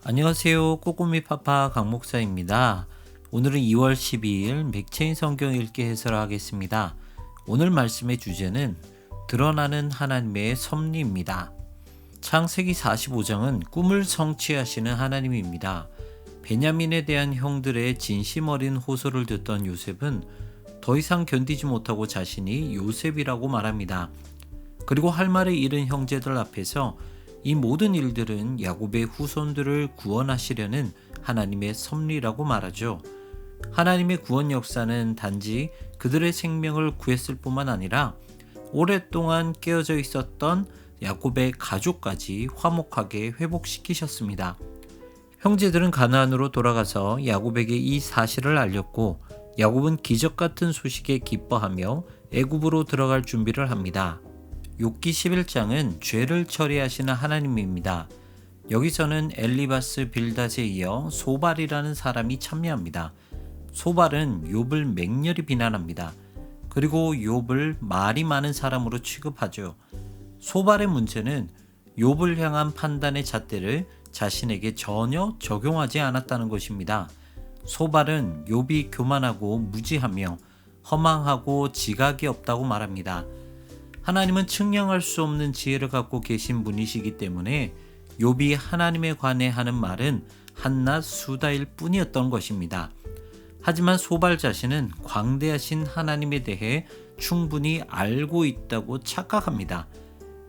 안녕하세요. 꼬꼬미 파파 강 목사입니다. 오늘은 2월 12일 맥체인 성경 읽기 해설을 하겠습니다. 오늘 말씀의 주제는 드러나는 하나님의 섭리입니다. 창세기 45장은 꿈을 성취하시는 하나님입니다. 베냐민에 대한 형들의 진심 어린 호소를 듣던 요셉은 더 이상 견디지 못하고 자신이 요셉이라고 말합니다. 그리고 할 말을 잃은 형제들 앞에서 이 모든 일들은 야곱의 후손들을 구원하시려는 하나님의 섭리라고 말하죠. 하나님의 구원 역사는 단지 그들의 생명을 구했을 뿐만 아니라 오랫동안 깨어져 있었던 야곱의 가족까지 화목하게 회복시키셨습니다. 형제들은 가나안으로 돌아가서 야곱에게 이 사실을 알렸고 야곱은 기적 같은 소식에 기뻐하며 애굽으로 들어갈 준비를 합니다. 욥기 11장은 죄를 처리하시는 하나님입니다. 여기서는 엘리바스 빌닷에 이어 소발이라는 사람이 참여합니다. 소발은 욥을 맹렬히 비난합니다. 그리고 욥을 말이 많은 사람으로 취급하죠. 소발의 문제는 욥을 향한 판단의 잣대를 자신에게 전혀 적용하지 않았다는 것입니다. 소발은 욥이 교만하고 무지하며 허망하고 지각이 없다고 말합니다. 하나님은 측량할 수 없는 지혜를 갖고 계신 분이시기 때문에 욥이 하나님에 관해 하는 말은 한낱 수다일 뿐이었던 것입니다. 하지만 소발 자신은 광대하신 하나님에 대해 충분히 알고 있다고 착각합니다.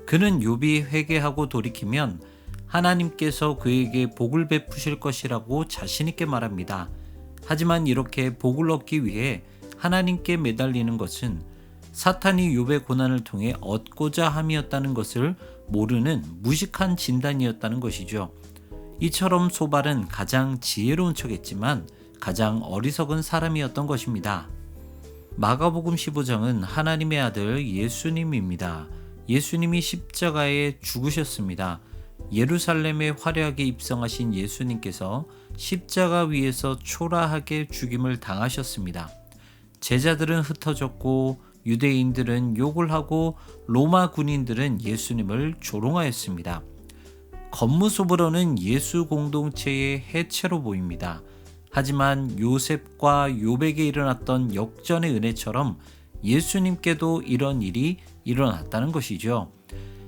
그는 욥이 회개하고 돌이키면 하나님께서 그에게 복을 베푸실 것이라고 자신 있게 말합니다. 하지만 이렇게 복을 얻기 위해 하나님께 매달리는 것은 사탄이 욥의 고난을 통해 얻고자 함이었다는 것을 모르는 무식한 진단이었다는 것이죠. 이처럼 소발은 가장 지혜로운 척했지만 가장 어리석은 사람이었던 것입니다. 마가복음 15장은 하나님의 아들 예수님입니다. 예수님이 십자가에 죽으셨습니다. 예루살렘에 화려하게 입성하신 예수님께서 십자가 위에서 초라하게 죽임을 당하셨습니다. 제자들은 흩어졌고 유대인들은 욕을 하고 로마 군인들은 예수님을 조롱하였습니다. 겉모습으로는 예수 공동체의 해체로 보입니다. 하지만 요셉과 욥에게 일어났던 역전의 은혜처럼 예수님께도 이런 일이 일어났다는 것이죠.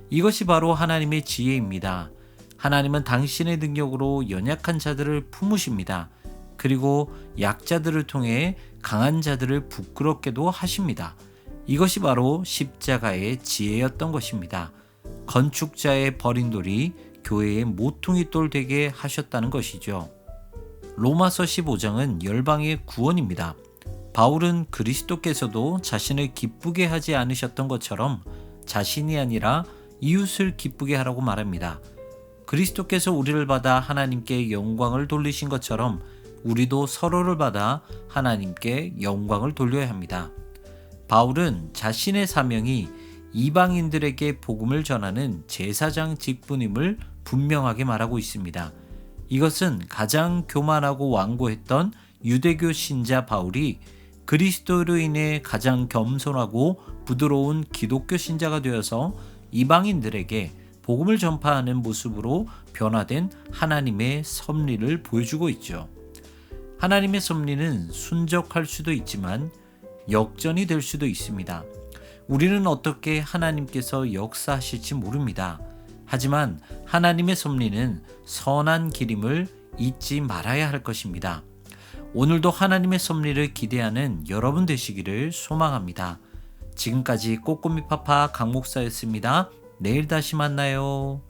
이것이 바로 하나님의 지혜입니다. 하나님은 당신의 능력으로 연약한 자들을 품으십니다. 그리고 약자들을 통해 강한 자들을 부끄럽게도 하십니다. 이것이 바로 십자가의 지혜였던 것입니다. 건축자의 버린 돌이 교회의 모퉁이 돌 되게 하셨다는 것이죠. 로마서 15장은 열방의 구원입니다. 바울은 그리스도께서도 자신을 기쁘게 하지 않으셨던 것처럼 자신이 아니라 이웃을 기쁘게 하라고 말합니다. 그리스도께서 우리를 받아 하나님께 영광을 돌리신 것처럼 우리도 서로를 받아 하나님께 영광을 돌려야 합니다. 바울은 자신의 사명이 이방인들에게 복음을 전하는 제사장 직분임을 분명하게 말하고 있습니다. 이것은 가장 교만하고 완고했던 유대교 신자 바울이 그리스도로 인해 가장 겸손하고 부드러운 기독교 신자가 되어서 이방인들에게 복음을 전파하는 모습으로 변화된 하나님의 섭리를 보여주고 있죠. 하나님의 섭리는 순적할 수도 있지만 역전이 될 수도 있습니다. 우리는 어떻게 하나님께서 역사하실지 모릅니다. 하지만 하나님의 섭리는 선한 길임을 잊지 말아야 할 것입니다. 오늘도 하나님의 섭리를 기대하는 여러분 되시기를 소망합니다. 지금까지 꼬꼬미 파파 강 목사였습니다. 내일 다시 만나요.